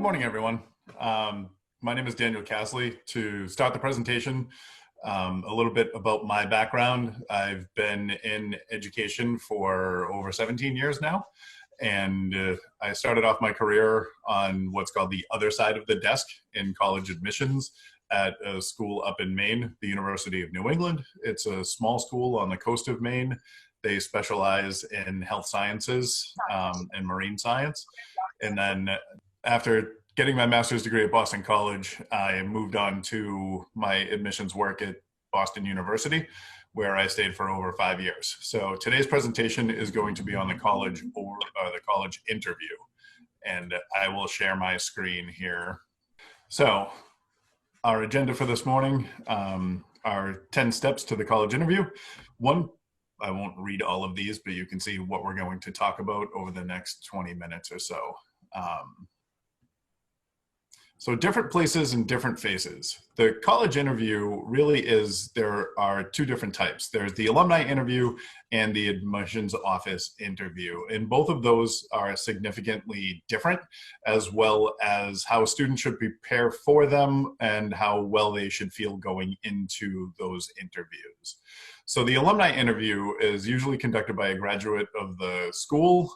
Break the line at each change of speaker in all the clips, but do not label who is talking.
morning, everyone. My name is Daniel Cassely. To start the presentation, a little bit about my background. I've been in education for over 17 years now, and I started off my career on what's called the other side of the desk in college admissions at a school up in Maine, the University of New England. It's a small school on the coast of Maine. They specialize in health sciences and marine science. And then after getting my master's degree at Boston College, I moved on to my admissions work at Boston University, where I stayed for over 5 years. So today's presentation is going to be on the college or the college interview. And I will share my screen here. So our agenda for this morning are 10 steps to the college interview. One, I won't read all of these, but you can see what we're going to talk about over the next 20 minutes or so. So different places and different faces. The college interview really is, there are two different types. There's the alumni interview and the admissions office interview. And both of those are significantly different, as well as how a student should prepare for them and how well they should feel going into those interviews. So the alumni interview is usually conducted by a graduate of the school.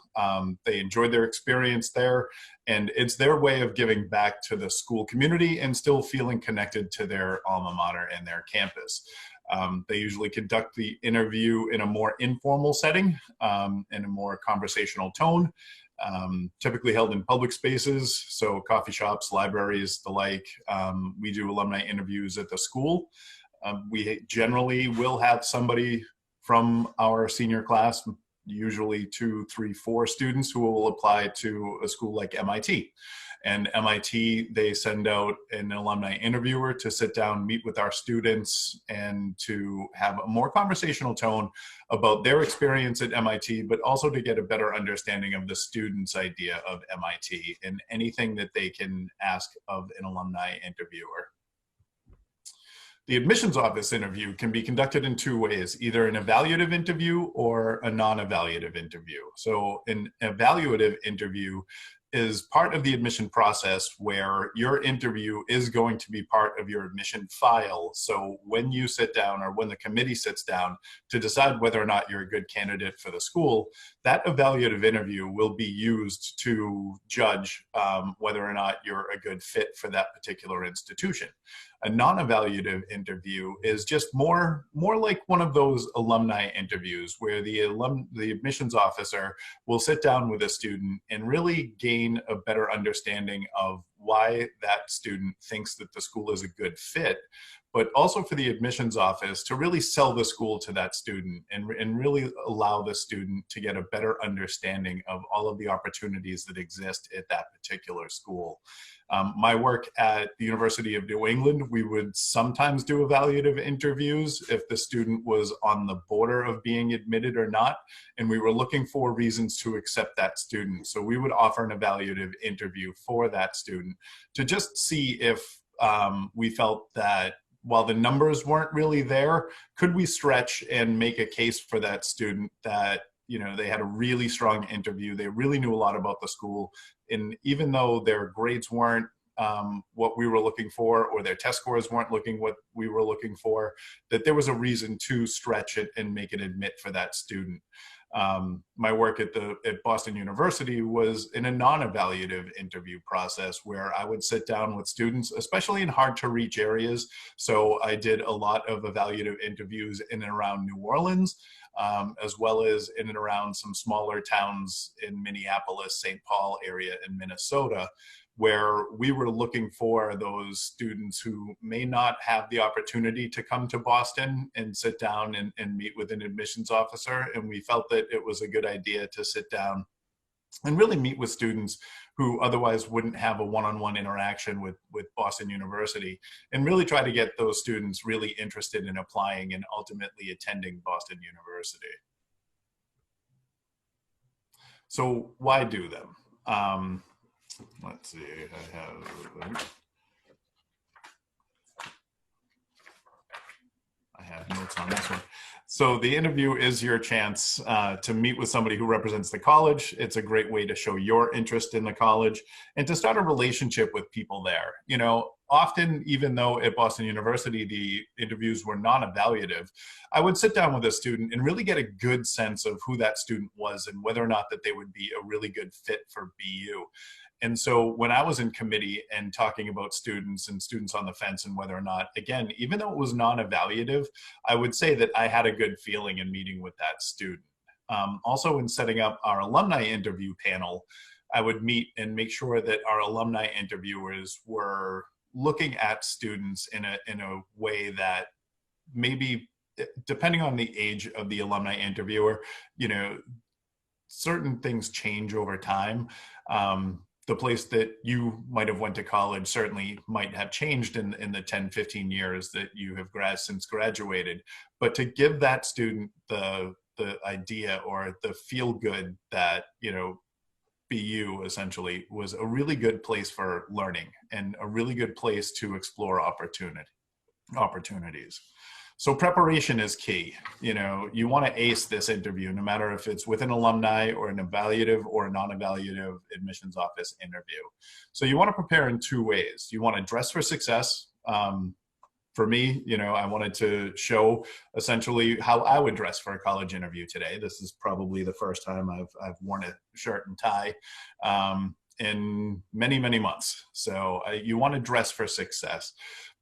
They enjoyed their experience there, and it's their way of giving back to the school community and still feeling connected to their alma mater and their campus. They usually conduct the interview in a more informal setting, in a more conversational tone, typically held in public spaces, so coffee shops, libraries, the like. We do alumni interviews at the school. We generally will have somebody from our senior class, usually 2, 3, 4 students who will apply to a school like MIT. And MIT, they send out an alumni interviewer to sit down, meet with our students, and to have a more conversational tone about their experience at MIT, but also to get a better understanding of the student's idea of MIT and anything that they can ask of an alumni interviewer. The admissions office interview can be conducted in 2 ways, either an evaluative interview or a non-evaluative interview. So an evaluative interview is part of the admission process where your interview is going to be part of your admission file. So when you sit down, or when the committee sits down to decide whether or not you're a good candidate for the school, that evaluative interview will be used to judge whether or not you're a good fit for that particular institution. A non-evaluative interview is just more like one of those alumni interviews where the admissions officer will sit down with a student and really gain a better understanding of why that student thinks that the school is a good fit, but also for the admissions office to really sell the school to that student and really allow the student to get a better understanding of all of the opportunities that exist at that particular school. My work at the University of New England, we would sometimes do evaluative interviews if the student was on the border of being admitted or not, and we were looking for reasons to accept that student. So we would offer an evaluative interview for that student to just see if we felt that while the numbers weren't really there, could we stretch and make a case for that student that, you know, they had a really strong interview, they really knew a lot about the school, and even though their grades weren't what we were looking for, or their test scores weren't looking what we were looking for, that there was a reason to stretch it and make it admit for that student. My work at Boston University was in a non-evaluative interview process where I would sit down with students, especially in hard to reach areas. So I did a lot of evaluative interviews in and around New Orleans, as well as in and around some smaller towns in Minneapolis, St. Paul area in Minnesota, where we were looking for those students who may not have the opportunity to come to Boston and sit down and meet with an admissions officer. And we felt that it was a good idea to sit down and really meet with students who otherwise wouldn't have a one-on-one interaction with Boston University, and really try to get those students really interested in applying and ultimately attending Boston University. So why do them? Let's see, I have notes on this one. So the interview is your chance to meet with somebody who represents the college. It's a great way to show your interest in the college and to start a relationship with people there. You know, often, even though at Boston University, the interviews were non-evaluative, I would sit down with a student and really get a good sense of who that student was and whether or not that they would be a really good fit for BU. And so when I was in committee and talking about students and students on the fence and whether or not, again, even though it was non-evaluative, I would say that I had a good feeling in meeting with that student. Also in setting up our alumni interview panel, I would meet and make sure that our alumni interviewers were looking at students in a way that maybe, depending on the age of the alumni interviewer, you know, certain things change over time. The place that you might have went to college certainly might have changed in the 10, 15 years that you have since graduated. But to give that student the idea or the feel good that, you know, BU essentially was a really good place for learning and a really good place to explore opportunities. So preparation is key. You know, you want to ace this interview, no matter if it's with an alumni or an evaluative or a non-evaluative admissions office interview. So you want to prepare in two ways. You want to dress for success. For me, you know, I wanted to show essentially how I would dress for a college interview today. This is probably the first time I've worn a shirt and tie in many, many months. So you want to dress for success.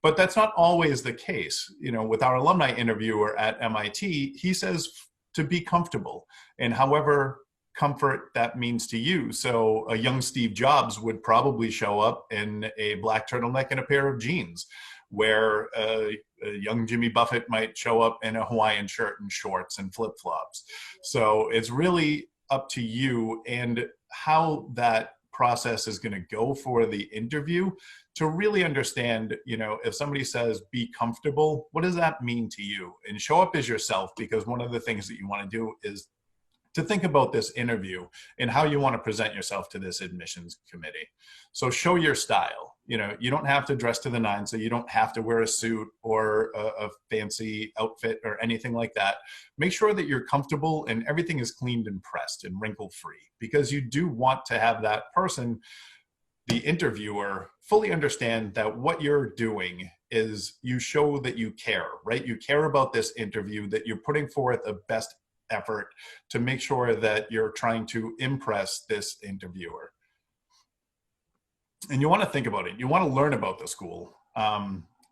But that's not always the case. You know, with our alumni interviewer at MIT, he says to be comfortable, and however comfort that means to you. So a young Steve Jobs would probably show up in a black turtleneck and a pair of jeans, where a young Jimmy Buffett might show up in a Hawaiian shirt and shorts and flip-flops. So it's really up to you and how that process is going to go for the interview to really understand, you know, if somebody says be comfortable, what does that mean to you? And show up as yourself, because one of the things that you want to do is to think about this interview and how you want to present yourself to this admissions committee. So show your style. You know, you don't have to dress to the nines, so you don't have to wear a suit or a fancy outfit or anything like that. Make sure that you're comfortable and everything is cleaned and pressed and wrinkle free, because you do want to have that person, the interviewer, fully understand that what you're doing is you show that you care, right? You care about this interview, that you're putting forth the best effort to make sure that you're trying to impress this interviewer. And you want to think about it. You want to learn about the school.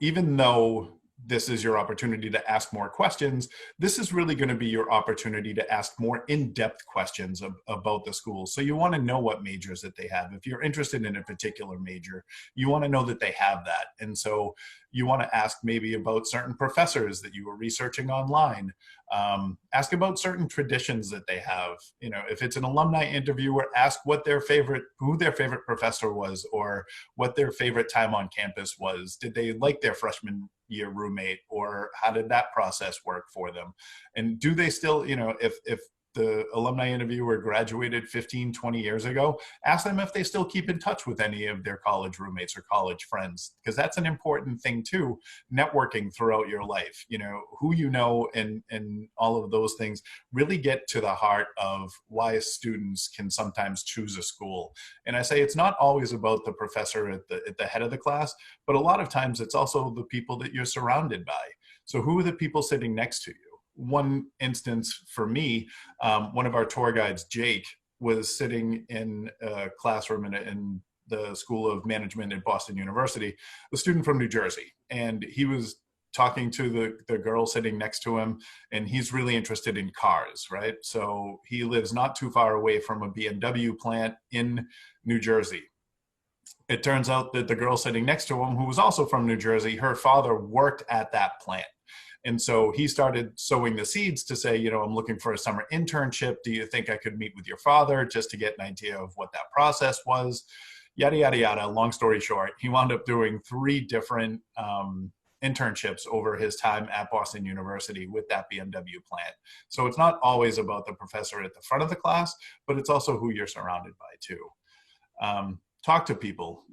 Even though this is your opportunity to ask more questions, this is really going to be your opportunity to ask more in-depth questions about the school. So you want to know what majors that they have. If you're interested in a particular major, you want to know that they have that. And so you want to ask maybe about certain professors that you were researching online. Ask about certain traditions that they have. You know, if it's an alumni interviewer, ask who their favorite professor was, or what their favorite time on campus was. Did they like their freshman year roommate, or how did that process work for them? And do they still, you know, if the alumni interviewer graduated 15, 20 years ago, ask them if they still keep in touch with any of their college roommates or college friends, because that's an important thing too, networking throughout your life. You know, who you know and all of those things really get to the heart of why students can sometimes choose a school. And I say it's not always about the professor at the head of the class, but a lot of times it's also the people that you're surrounded by. So who are the people sitting next to you? One instance for me, one of our tour guides, Jake, was sitting in a classroom in the School of Management at Boston University, a student from New Jersey. And he was talking to the girl sitting next to him, and he's really interested in cars, right? So he lives not too far away from a BMW plant in New Jersey. It turns out that the girl sitting next to him, who was also from New Jersey, her father worked at that plant. And so he started sowing the seeds to say, you know, I'm looking for a summer internship. Do you think I could meet with your father just to get an idea of what that process was? Yada, yada, yada. Long story short, he wound up doing 3 different internships over his time at Boston University with that BMW plant. So it's not always about the professor at the front of the class, but it's also who you're surrounded by too. talk to people.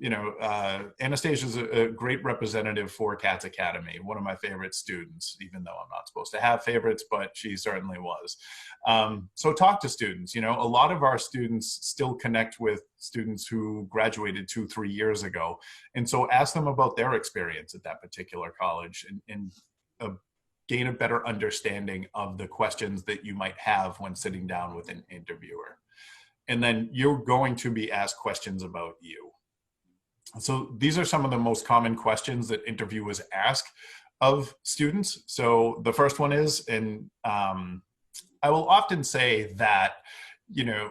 Anastasia is a great representative for Cats Academy, one of my favorite students, even though I'm not supposed to have favorites, but she certainly was. So talk to students. A lot of our students still connect with students who graduated 2-3 years ago. And so ask them about their experience at that particular college and gain a better understanding of the questions that you might have when sitting down with an interviewer. And then you're going to be asked questions about you. So these are some of the most common questions that interviewers ask of students. So the first one is, and I will often say that,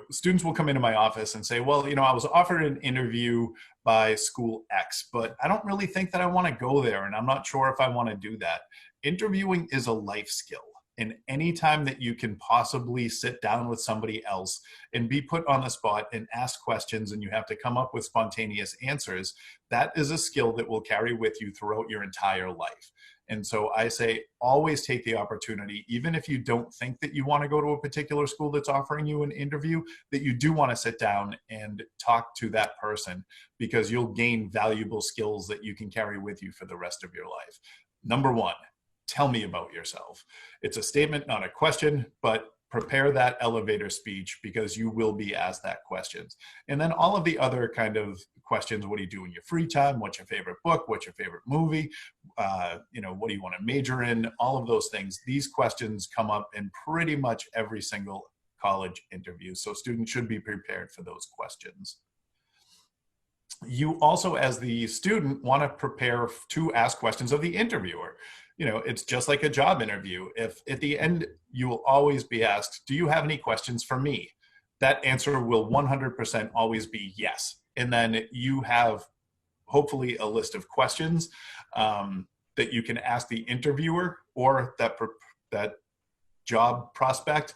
students will come into my office and say, well, I was offered an interview by school X, but I don't really think that I want to go there, and I'm not sure if I want to do that. Interviewing is a life skill. And anytime that you can possibly sit down with somebody else and be put on the spot and ask questions, and you have to come up with spontaneous answers, that is a skill that will carry with you throughout your entire life. And so I say, always take the opportunity, even if you don't think that you want to go to a particular school that's offering you an interview, that you do want to sit down and talk to that person, because you'll gain valuable skills that you can carry with you for the rest of your life. Number one, tell me about yourself. It's a statement, not a question, but prepare that elevator speech, because you will be asked that questions. And then all of the other kind of questions: what do you do in your free time? What's your favorite book? What's your favorite movie? What do you want to major in? All of those things. These questions come up in pretty much every single college interview. So students should be prepared for those questions. You also, as the student, want to prepare to ask questions of the interviewer. It's just like a job interview. If at the end you will always be asked, do you have any questions for me? That answer will 100% always be yes. And then you have hopefully a list of questions that you can ask the interviewer or that job prospect,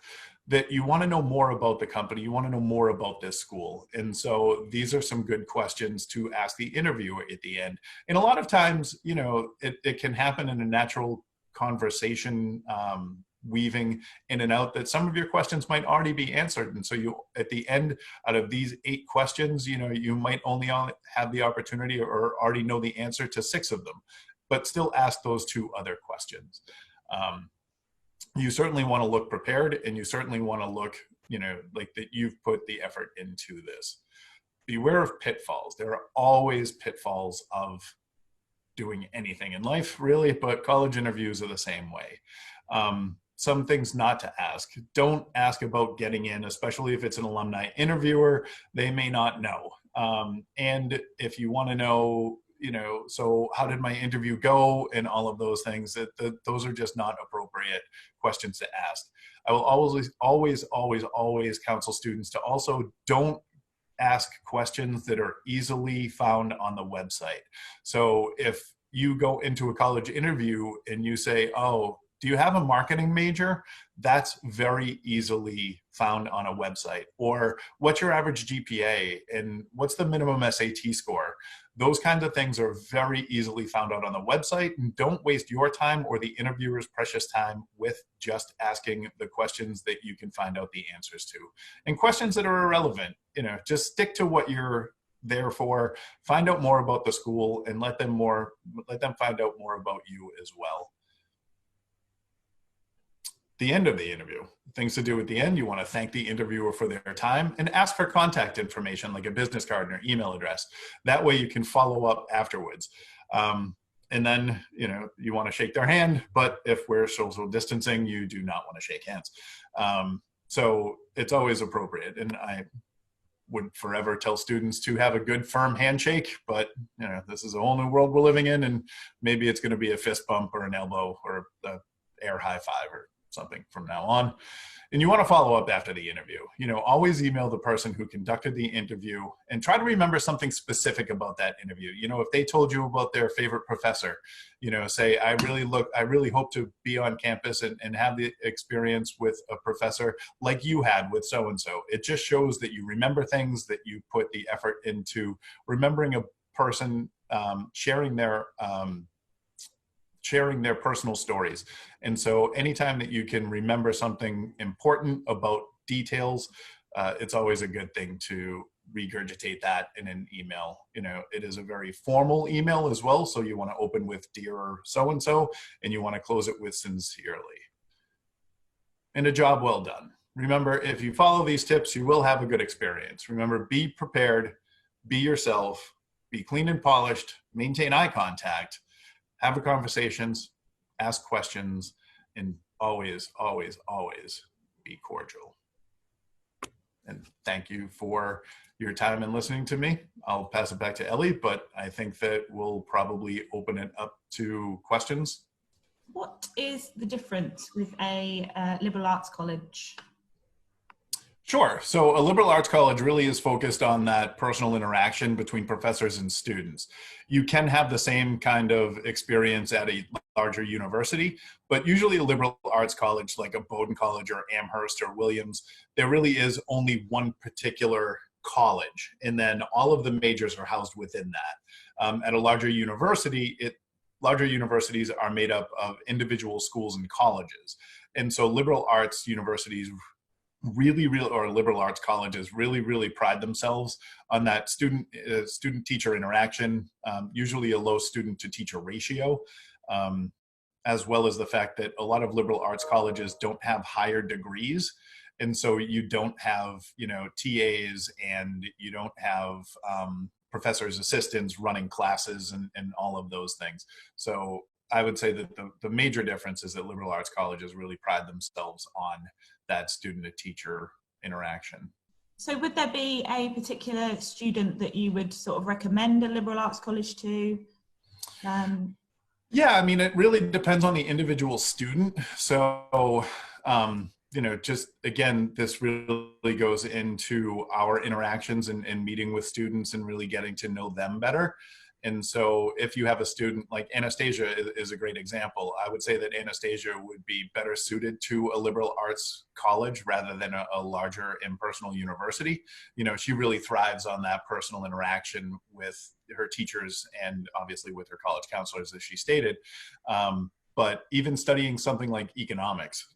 that you want to know more about the company, you want to know more about this school. And so these are some good questions to ask the interviewer at the end. And a lot of times, it can happen in a natural conversation, weaving in and out, that some of your questions might already be answered. And so at the end, out of these 8 questions, you might only have the opportunity or already know the answer to 6 of them, but still ask those 2 other questions. You certainly want to look prepared, and you certainly want to look, like that you've put the effort into this. Beware of pitfalls. There are always pitfalls of doing anything in life, really, but college interviews are the same way. Some things not to ask. Don't ask about getting in, especially if it's an alumni interviewer. They may not know. And if you want to know, so how did my interview go and all of those things, those are just not appropriate questions to ask. I will always counsel students to also don't ask questions that are easily found on the website. So if you go into a college interview and you say, oh, do you have a marketing major? That's very easily found on a website. Or what's your average GPA and what's the minimum SAT score? Those kinds of things are very easily found out on the website. And don't waste your time or the interviewer's precious time with just asking the questions that you can find out the answers to. And questions that are irrelevant, just stick to what you're there for. Find out more about the school and let them find out more about you as well. The end of the interview, things to do at the end: you want to thank the interviewer for their time and ask for contact information like a business card or email address. That way you can follow up afterwards. And then, you want to shake their hand, but if we're social distancing, you do not want to shake hands. So it's always appropriate. And I would forever tell students to have a good firm handshake, but this is a whole new world we're living in, and maybe it's going to be a fist bump or an elbow or the air high five or something from now on. And you want to follow up after the interview. Always email the person who conducted the interview and try to remember something specific about that interview. If they told you about their favorite professor, say, I really hope to be on campus and have the experience with a professor like you had with so-and-so. It just shows that you remember things, that you put the effort into remembering a person, sharing their personal stories. And so anytime that you can remember something important about details, it's always a good thing to regurgitate that in an email. You know, it is a very formal email as well. So you want to open with dear so-and-so, and you want to close it with sincerely. And a job well done. Remember, if you follow these tips, you will have a good experience. Remember, be prepared, be yourself, be clean and polished, maintain eye contact, have the conversations, ask questions, and always, always, always be cordial. And thank you for your time and listening to me. I'll pass it back to Ellie, but I think that we'll probably open it up to questions.
What is the difference with a liberal arts college?
Sure. So a liberal arts college really is focused on that personal interaction between professors and students. You can have the same kind of experience at a larger university, but usually a liberal arts college like a Bowdoin College or Amherst or Williams, there really is only one particular college, and then all of the majors are housed within that. At a larger university, larger universities are made up of individual schools and colleges. And so liberal arts universities or liberal arts colleges really pride themselves on that student-teacher interaction, usually a low student-to-teacher ratio, as well as the fact that a lot of liberal arts colleges don't have higher degrees. And so you don't have, TAs, and you don't have professors' assistants running classes and all of those things. So I would say that the major difference is that liberal arts colleges really pride themselves on that student-to-teacher interaction.
So would there be a particular student that you would sort of recommend a liberal arts college to?
Yeah, I mean, it really depends on the individual student. So, just again, this really goes into our interactions and meeting with students and really getting to know them better. And so if you have a student like Anastasia is a great example, I would say that Anastasia would be better suited to a liberal arts college rather than a larger impersonal university. She really thrives on that personal interaction with her teachers and obviously with her college counselors, as she stated. But even studying something like economics,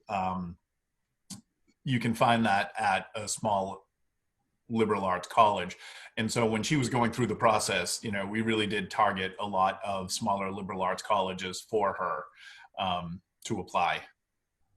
you can find that at a small liberal arts college. And so when she was going through the process, we really did target a lot of smaller liberal arts colleges for her to apply.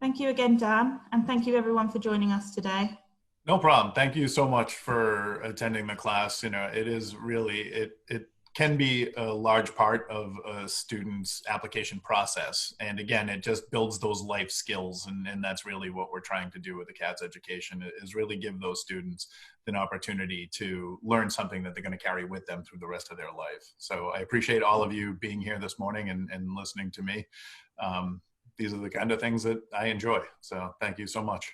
Thank you again, Dan. And thank you everyone for joining us today. No problem. Thank you so much for attending the class. It is really, it can be a large part of a student's application process. And again, it just builds those life skills. And that's really what we're trying to do with the CATS education, is really give those students an opportunity to learn something that they're going to carry with them through the rest of their life. So I appreciate all of you being here this morning and listening to me. These are the kind of things that I enjoy. So thank you so much.